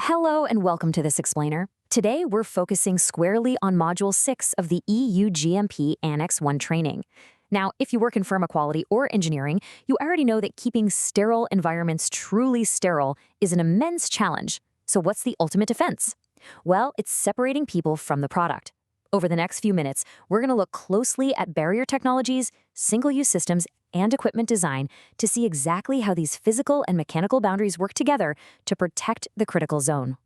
Hello and welcome to This Explainer. Today we're focusing squarely on Module 6 of the EU GMP Annex 1 training. Now, if you work in pharma quality or engineering, you already know that keeping sterile environments truly sterile is an immense challenge. So what's the ultimate defense? Well, it's separating people from the product. Over the next few minutes, we're going to look closely at barrier technologies, single-use systems, and equipment design to see exactly how these physical and mechanical boundaries work together to protect the critical zone.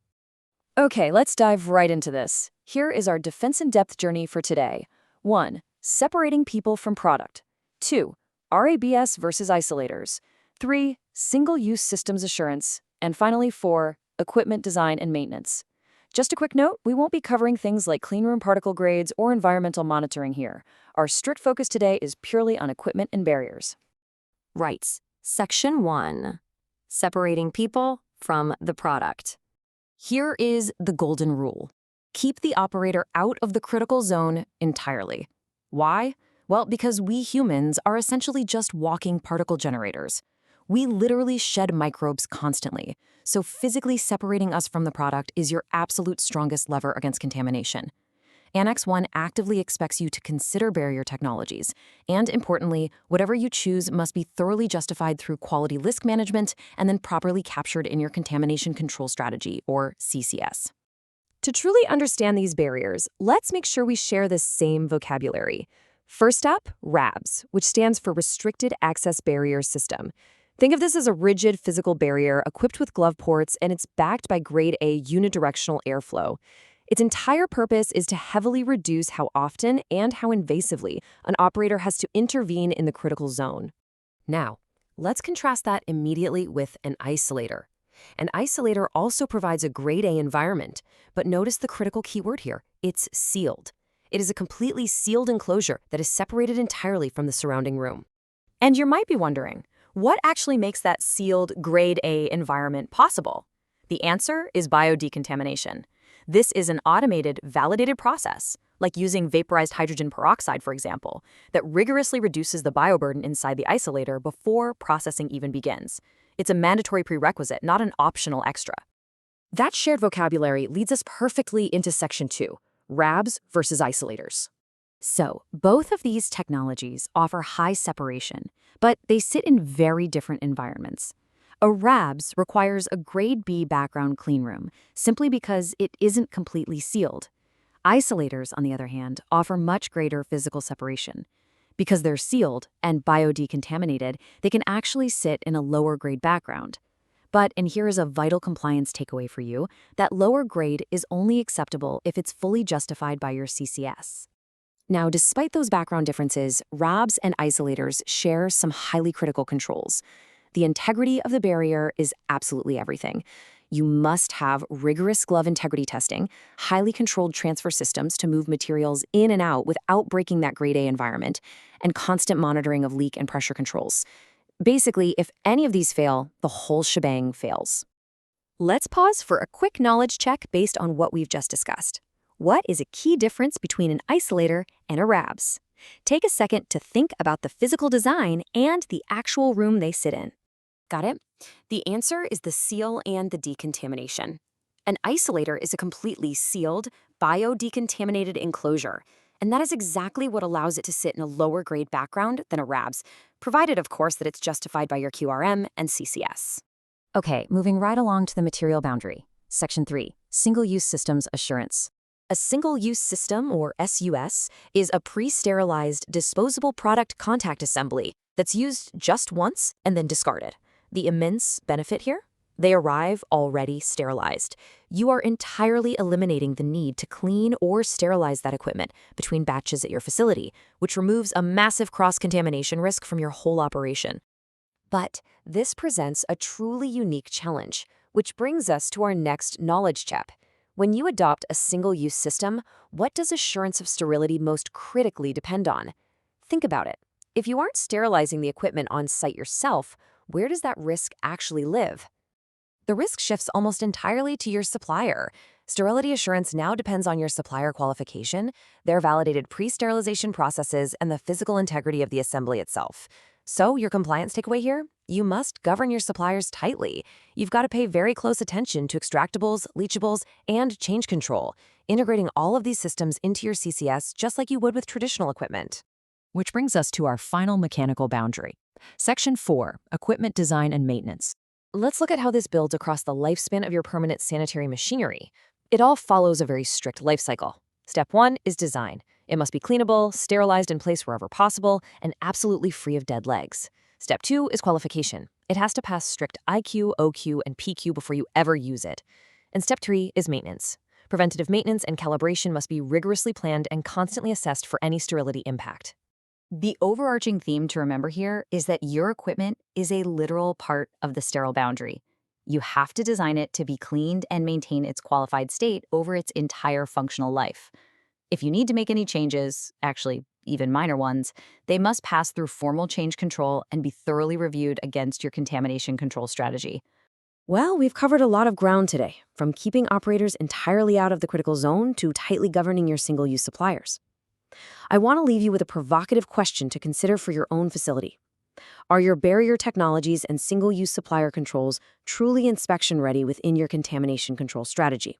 Okay, let's dive right into this. Here is our defense in-depth journey for today. 1. Separating people from product. 2. RABS versus isolators. 3. Single-use systems assurance. And finally, 4. Equipment design and maintenance. Just a quick note, we won't be covering things like cleanroom particle grades or environmental monitoring here. Our strict focus today is purely on equipment and barriers. Right. Section 1. Separating people from the product. Here is the golden rule. Keep the operator out of the critical zone entirely. Why? Well, because we humans are essentially just walking particle generators. We literally shed microbes constantly, so physically separating us from the product is your absolute strongest lever against contamination. Annex 1 actively expects you to consider barrier technologies, and importantly, whatever you choose must be thoroughly justified through quality risk management and then properly captured in your contamination control strategy, or CCS. To truly understand these barriers, let's make sure we share the same vocabulary. First up, RABS, which stands for Restricted Access Barrier System. Think of this as a rigid physical barrier equipped with glove ports, and it's backed by grade A unidirectional airflow. Its entire purpose is to heavily reduce how often and how invasively an operator has to intervene in the critical zone. Now, let's contrast that immediately with an isolator. An isolator also provides a grade A environment, but notice the critical keyword here, it's sealed. It is a completely sealed enclosure that is separated entirely from the surrounding room. And you might be wondering, what actually makes that sealed grade A environment possible? The answer is biodecontamination. This is an automated, validated process, like using vaporized hydrogen peroxide, for example, that rigorously reduces the bioburden inside the isolator before processing even begins. It's a mandatory prerequisite, not an optional extra. That shared vocabulary leads us perfectly into Section 2, RABs versus isolators. So, both of these technologies offer high separation, but they sit in very different environments. A RABS requires a grade B background cleanroom simply because it isn't completely sealed. Isolators, on the other hand, offer much greater physical separation. Because they're sealed and biodecontaminated, they can actually sit in a lower grade background. But, and here is a vital compliance takeaway for you, that lower grade is only acceptable if it's fully justified by your CCS. Now, despite those background differences, RABs and isolators share some highly critical controls. The integrity of the barrier is absolutely everything. You must have rigorous glove integrity testing, highly controlled transfer systems to move materials in and out without breaking that grade A environment, and constant monitoring of leak and pressure controls. Basically, if any of these fail, the whole shebang fails. Let's pause for a quick knowledge check based on what we've just discussed. What is a key difference between an isolator and a RABS? Take a second to think about the physical design and the actual room they sit in. Got it? The answer is the seal and the decontamination. An isolator is a completely sealed, biodecontaminated enclosure, and that is exactly what allows it to sit in a lower grade background than a RABS, provided, of course, that it's justified by your QRM and CCS. Okay, moving right along to the material boundary. Section 3, Single-Use Systems Assurance. A single-use system, or SUS, is a pre-sterilized disposable product contact assembly that's used just once and then discarded. The immense benefit here? They arrive already sterilized. You are entirely eliminating the need to clean or sterilize that equipment between batches at your facility, which removes a massive cross-contamination risk from your whole operation. But this presents a truly unique challenge, which brings us to our next knowledge check. When you adopt a single-use system, what does assurance of sterility most critically depend on? Think about it. If you aren't sterilizing the equipment on site yourself, where does that risk actually live? The risk shifts almost entirely to your supplier. Sterility assurance now depends on your supplier qualification, their validated pre-sterilization processes, and the physical integrity of the assembly itself. So your compliance takeaway here? You must govern your suppliers tightly. You've got to pay very close attention to extractables, leachables, and change control, integrating all of these systems into your CCS just like you would with traditional equipment. Which brings us to our final mechanical boundary. Section 4, Equipment Design and Maintenance. Let's look at how this builds across the lifespan of your permanent sanitary machinery. It all follows a very strict life cycle. Step 1 is design. It must be cleanable, sterilized in place wherever possible, and absolutely free of dead legs. Step 2 is qualification. It has to pass strict IQ, OQ, and PQ before you ever use it. And Step 3 is maintenance. Preventative maintenance and calibration must be rigorously planned and constantly assessed for any sterility impact. The overarching theme to remember here is that your equipment is a literal part of the sterile boundary. You have to design it to be cleaned and maintain its qualified state over its entire functional life. If you need to make any changes, actually even minor ones, they must pass through formal change control and be thoroughly reviewed against your contamination control strategy. Well, we've covered a lot of ground today, from keeping operators entirely out of the critical zone to tightly governing your single-use suppliers. I want to leave you with a provocative question to consider for your own facility. Are your barrier technologies and single-use supplier controls truly inspection-ready within your contamination control strategy?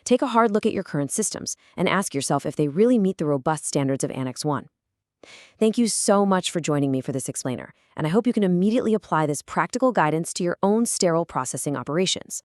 Take a hard look at your current systems and ask yourself if they really meet the robust standards of Annex 1. Thank you so much for joining me for this explainer, and I hope you can immediately apply this practical guidance to your own sterile processing operations.